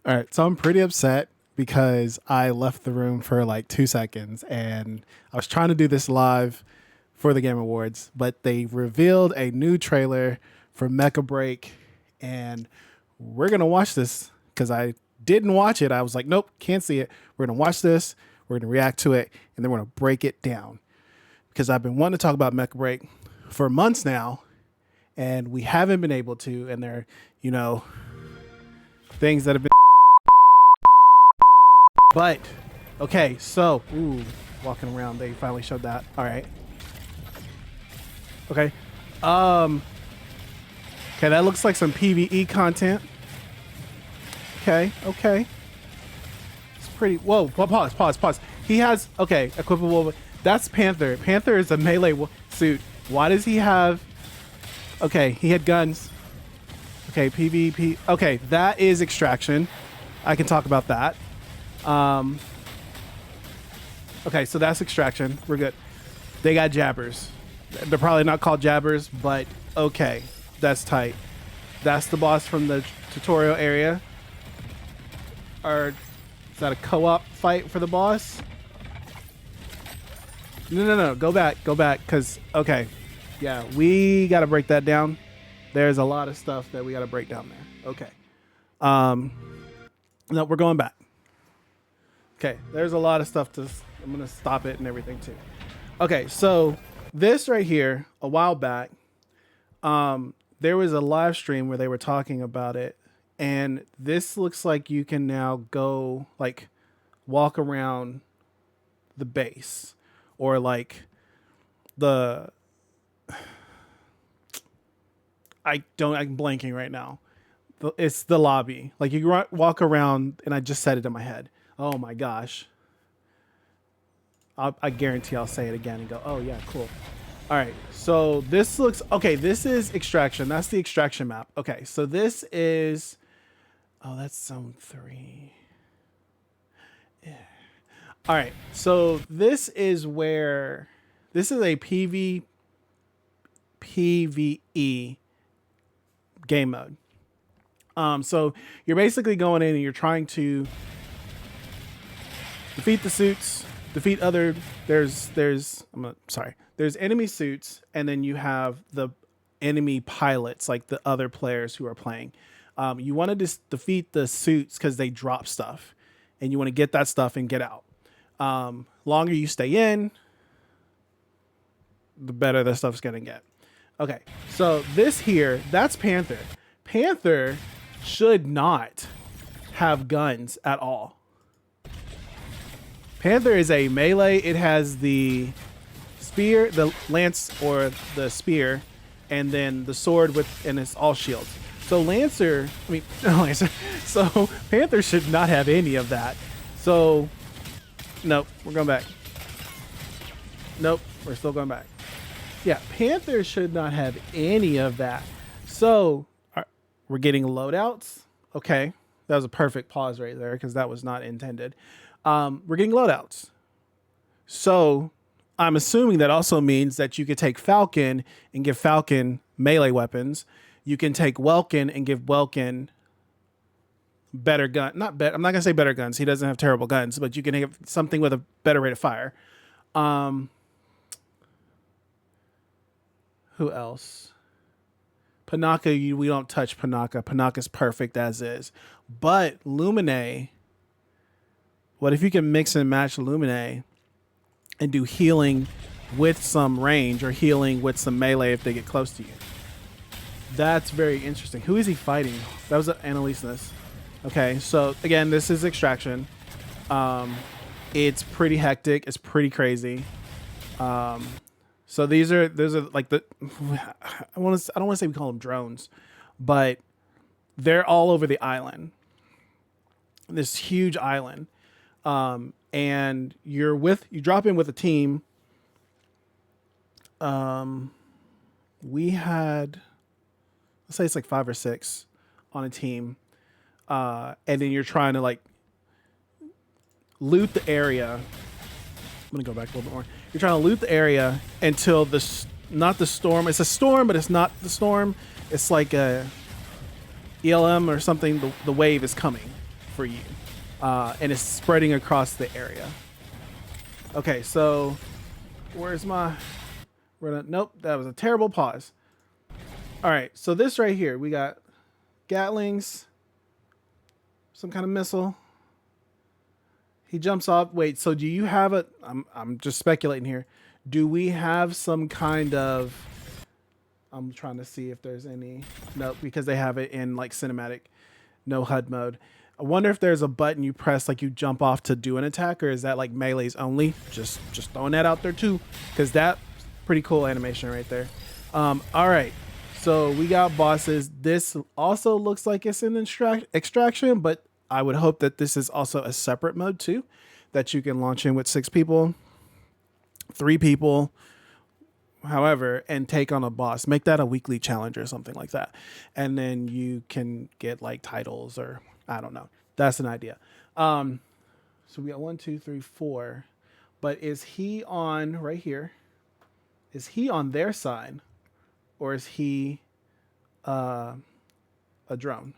All right, so I'm pretty upset because I left the room for like 2 seconds and I was trying to do this live for the Game Awards, but they revealed a new trailer for Mecha BREAK and we're going to watch this because I didn't watch it. I was like, nope, can't see it. We're going to watch this, we're going to react to it, and then we're going to break it down because I've been wanting to talk about Mecha BREAK for months now and we haven't been able to, and there, you know, things that have been. But okay, so walking around, they finally showed that. All right. Okay. Okay, that looks like some PvE content. Okay. It's pretty. Whoa. Pause. He has equipable. That's Panther. Panther is a melee suit. Why does he have? Okay, he had guns. Okay, PvP. Okay, that is extraction. I can talk about that. Okay, so that's extraction. We're good. They got jabbers. They're probably not called jabbers, but okay, that's tight. That's the boss from the tutorial area. Or is that a co-op fight for the boss? No. Go back, because okay, yeah, we got to break that down. There's a lot of stuff that we got to break down there. Okay. No, we're going back. Okay, there's a lot of stuff I'm going to stop it and everything too. Okay, so this right here, a while back, there was a live stream where they were talking about it. And this looks like you can now go, like, walk around the base. Or, like, I'm blanking right now. It's the lobby. Like, you walk around, and I just said it in my head. Oh my gosh. I guarantee I'll say it again and go, oh yeah, cool. All right, so this looks, okay, this is extraction. That's the extraction map. Okay, so this is, oh, that's zone 3. Yeah. All right, so this is a PvE game mode. So you're basically going in and you're trying to defeat the suits, defeat other. There's enemy suits, and then you have the enemy pilots, like the other players who are playing. You want to just defeat the suits because they drop stuff, and you want to get that stuff and get out. Longer you stay in, the better the stuff's gonna get. Okay, so this here, that's Panther. Panther should not have guns at all. Panther is a melee. It has the spear, the lance or the spear, and then the sword and it's all shields. So So Panther should not have any of that. So, nope, we're going back. Nope, we're still going back. Yeah, Panther should not have any of that. So, we're getting loadouts. Okay, that was a perfect pause right there because that was not intended. We're getting loadouts. So I'm assuming that also means that you could take Falcon and give Falcon melee weapons. You can take Welkin and give Welkin better gun. I'm not going to say better guns. He doesn't have terrible guns, but you can have something with a better rate of fire. Who else? Panaka, we don't touch Panaka. Panaka's perfect as is. But Lumine, what if you can mix and match Lumine and do healing with some range or healing with some melee if they get close to you? That's very interesting. Who is he fighting? That was Annalise's. Okay, so again, this is extraction. It's pretty hectic. It's pretty crazy. So those are like the I don't want to say we call them drones, but they're all over the island. This huge island. And you drop in with a team. We had, let's say it's like 5 or 6 on a team. And then you're trying to like loot the area. I'm going to go back a little bit more. You're trying to loot the area until not the storm. It's a storm, but it's not the storm. It's like a ELM or something. The wave is coming for you. And it's spreading across the area. Okay, so where's my... Nope, that was a terrible pause. All right, so this right here, we got Gatlings, some kind of missile. He jumps off. Wait, so do you have a... I'm just speculating here. Do we have some kind of... I'm trying to see if there's any... Nope, because they have it in like cinematic, no HUD mode. I wonder if there's a button you press like you jump off to do an attack, or is that like melees only? Just throwing that out there too, because that's pretty cool animation right there. All right, so we got bosses. This also looks like it's an extraction, but I would hope that this is also a separate mode too, that you can launch in with 6 people, 3 people, however, and take on a boss. Make that a weekly challenge or something like that, and then you can get like titles, or I don't know. That's an idea. So we got 1, 2, 3, 4. But is he on right here? Is he on their side, or is he a drone?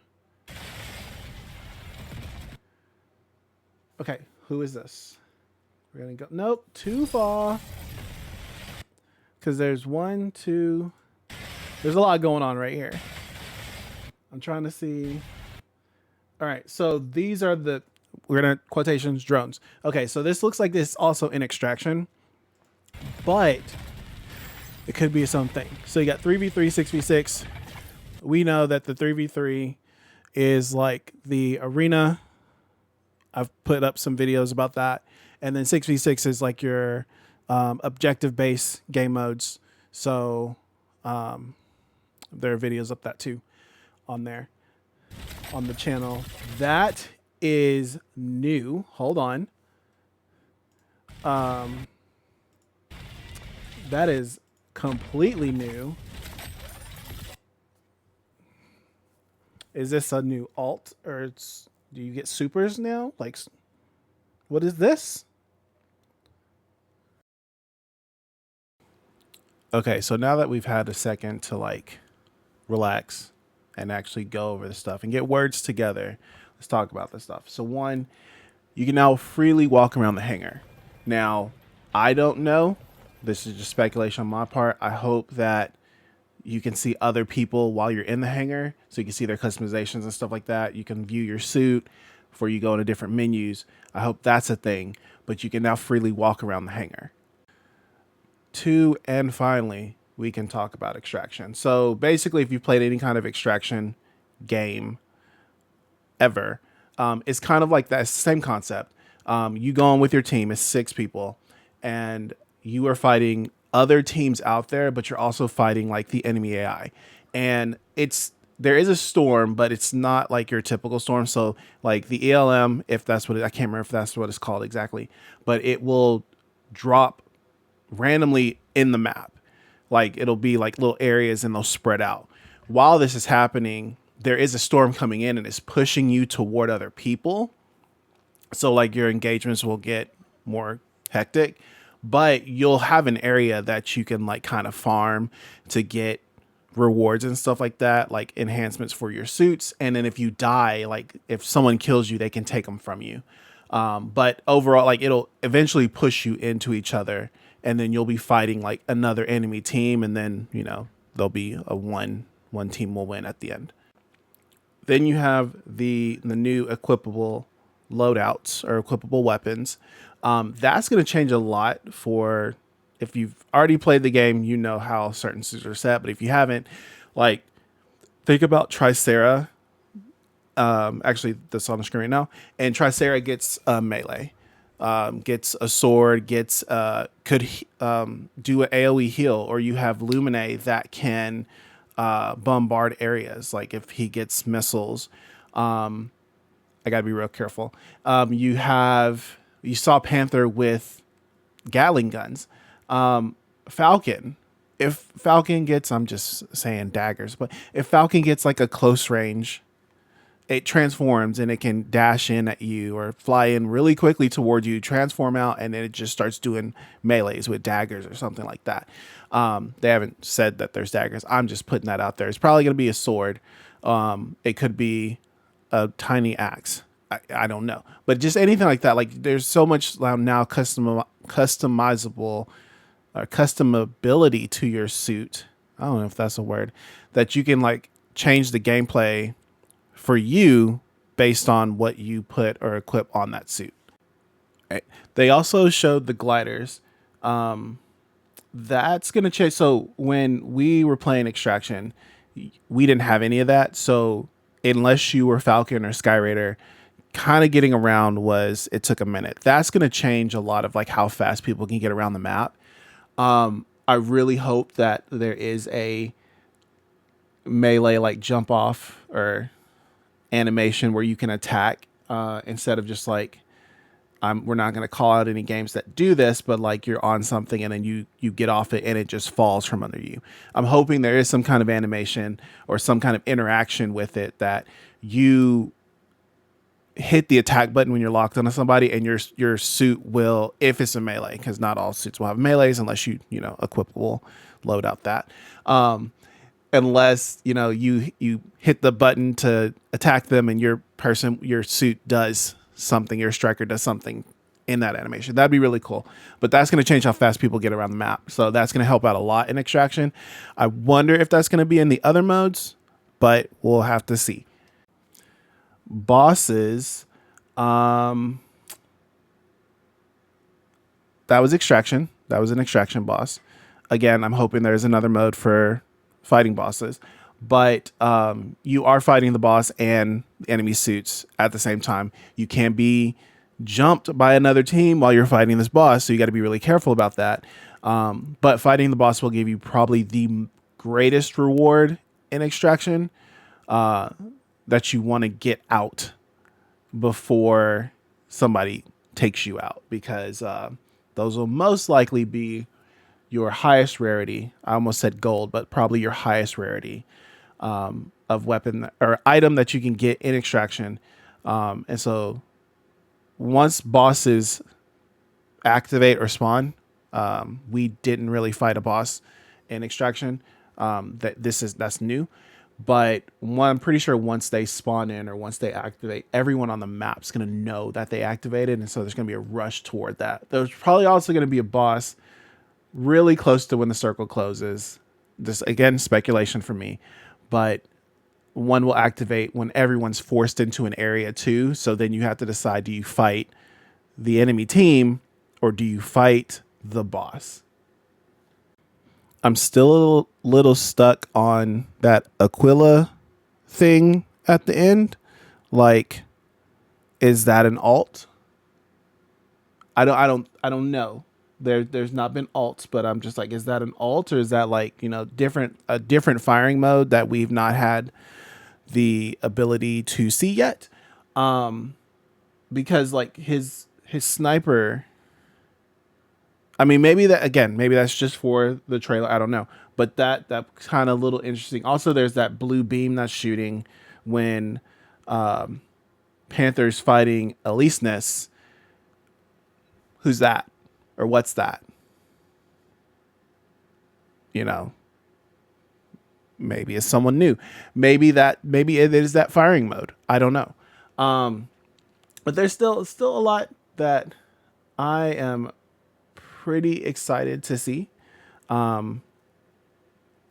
Okay, who is this? We're gonna go. Nope, too far. Because there's 1, 2. There's a lot going on right here. I'm trying to see. All right, so these are the, we're gonna quotations, drones. Okay, so this looks like this also in extraction, but it could be something. So you got 3v3, 6v6. We know that the 3v3 is like the arena. I've put up some videos about that. And then 6v6 is like your objective-based game modes. So there are videos of that too on there, on the channel. That is new. Hold on. That is completely new. Is this a new alt, or do you get supers now? Like, what is this? Okay, so now that we've had a second to like relax and actually go over the stuff and get words together, let's talk about this stuff. So 1, you can now freely walk around the hangar. Now, I don't know. This is just speculation on my part. I hope that you can see other people while you're in the hangar, so you can see their customizations and stuff like that. You can view your suit before you go into different menus. I hope that's a thing, but you can now freely walk around the hangar. 2, and finally, we can talk about extraction. So basically, if you've played any kind of extraction game ever, it's kind of like that same concept. You go on with your team, it's 6 people, and you are fighting other teams out there, but you're also fighting like the enemy AI. And there is a storm, but it's not like your typical storm. So like the ELM, if that's what I can't remember if that's what it's called exactly, but it will drop randomly in the map. Like it'll be like little areas and they'll spread out. While this is happening, there is a storm coming in and it's pushing you toward other people. So like your engagements will get more hectic, but you'll have an area that you can like kind of farm to get rewards and stuff like that, like enhancements for your suits. And then if you die, like if someone kills you, they can take them from you. But overall, like it'll eventually push you into each other, and then you'll be fighting like another enemy team. And then, you know, there'll be a one team will win at the end. Then you have the new equippable loadouts or equippable weapons. That's going to change a lot for, if you've already played the game, you know how certain suits are set. But if you haven't, like, think about Tricera. Actually, that's on the screen right now. And Tricera gets melee, gets a sword, gets could do an AoE heal, or you have Lumine that can bombard areas. Like if he gets missiles, I gotta be real careful. You saw Panther with Gatling guns. Falcon, if Falcon gets, I'm just saying daggers, but if Falcon gets like a close range, it transforms and it can dash in at you or fly in really quickly toward you, transform out, and then it just starts doing melees with daggers or something like that. They haven't said that there's daggers. I'm just putting that out there. It's probably going to be a sword. It could be a tiny axe. I don't know, but just anything like that. Like there's so much now customizable or customability to your suit. I don't know if that's a word, that you can like change the gameplay for you based on what you put or equip on that suit. Right. They also showed the gliders. That's going to change. So when we were playing Extraction, we didn't have any of that. So unless you were Falcon or Sky Raider, kind of getting around it took a minute. That's going to change a lot of like how fast people can get around the map. I really hope that there is a melee like jump off or animation where you can attack instead of just like we're not going to call out any games that do this, but like you're on something and then you get off it and it just falls from under you. I'm hoping there is some kind of animation or some kind of interaction with it that you hit the attack button when you're locked onto somebody and your suit will, if it's a melee, because not all suits will have melees unless you Equippable load out that. Unless you hit the button to attack them and your suit does something, your striker does something in that animation. That'd be really cool. But that's going to change how fast people get around the map. So that's going to help out a lot in Extraction. I wonder if that's going to be in the other modes, but we'll have to see. Bosses, that was Extraction. That was an Extraction boss. Again, I'm hoping there's another mode for fighting bosses, but you are fighting the boss and enemy suits at the same time. You can be jumped by another team while you're fighting this boss, so you got to be really careful about that. But fighting the boss will give you probably the greatest reward in Extraction that you want to get out before somebody takes you out, because those will most likely be your highest rarity. I almost said gold, but probably your highest rarity of weapon or item that you can get in Extraction. And so once bosses activate or spawn, we didn't really fight a boss in Extraction. That's new. But I'm pretty sure once they spawn in or once they activate, everyone on the map is going to know that they activated. And so there's going to be a rush toward that. There's probably also going to be a boss really close to when the circle closes. This, again, speculation for me. But one will activate when everyone's forced into an area too. So then you have to decide, do you fight the enemy team or do you fight the boss? I'm still a little stuck on that Aquila thing at the end. Like, is that an alt? I don't know. There's not been alts, but I'm just like, is that an alt or is that like, a different firing mode that we've not had the ability to see yet? Because like his sniper, I mean, maybe that's just for the trailer. I don't know. But that kind of little interesting. Also, there's that blue beam that's shooting when Panther's fighting Aleseness. Who's that? Or what's that? Maybe it's someone new. Maybe it is that firing mode. I don't know. But there's still a lot that I am pretty excited to see. It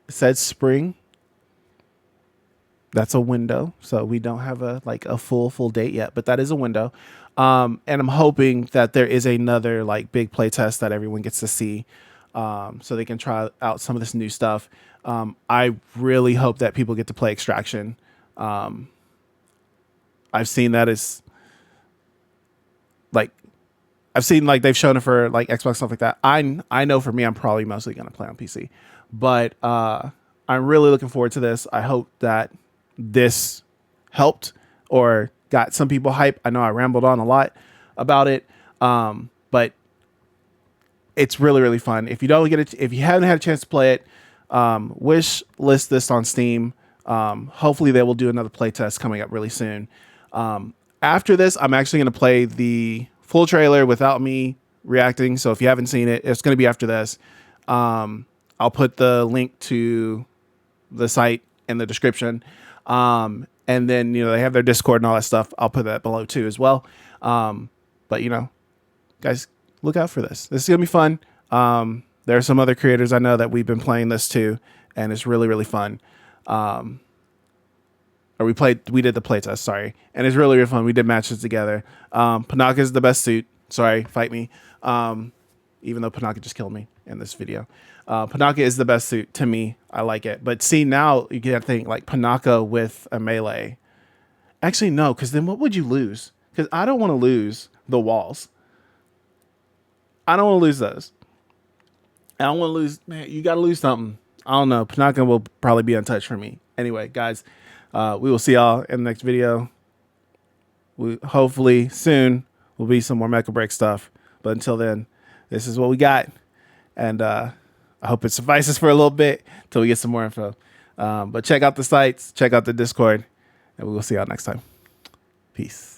said spring. That's a window, so we don't have a full date yet, but that is a window. And I'm hoping that there is another like big play test that everyone gets to see, so they can try out some of this new stuff. I really hope that people get to play Extraction. I've seen that as like they've shown it for like Xbox, stuff like that. I know for me, I'm probably mostly going to play on PC, but I'm really looking forward to this. I hope that this helped or got some people hype. I know I rambled on a lot about it, but it's really, really fun. If you haven't had a chance to play it, wish list this on Steam. Hopefully they will do another playtest coming up really soon. After this, I'm actually going to play the full trailer without me reacting. So if you haven't seen it, it's going to be after this. I'll put the link to the site in the description. And then, you know, they have their Discord and all that stuff. I'll put that below too as well. But, you know, guys, look out for this. This is going to be fun. There are some other creators I know that we've been playing this too, and it's really, really fun. Or we did the playtest, sorry. And it's really, really fun. We did matches together. Panaka is the best suit. Sorry, fight me. Even though Panaka just killed me in this video. Panaka is the best suit to me. I like it. But see, now you gotta think like Panaka with a melee. Actually, no, because then what would you lose? Because I don't want to lose the walls. I don't want to lose those. I don't want to lose, man, you got to lose something. I don't know. Panaka will probably be untouched for me. Anyway, guys, we will see y'all in the next video. Hopefully soon will be some more MechaBREAK stuff. But until then, this is what we got. And I hope it suffices for a little bit until we get some more info. But check out the sites, check out the Discord, and we will see y'all next time. Peace.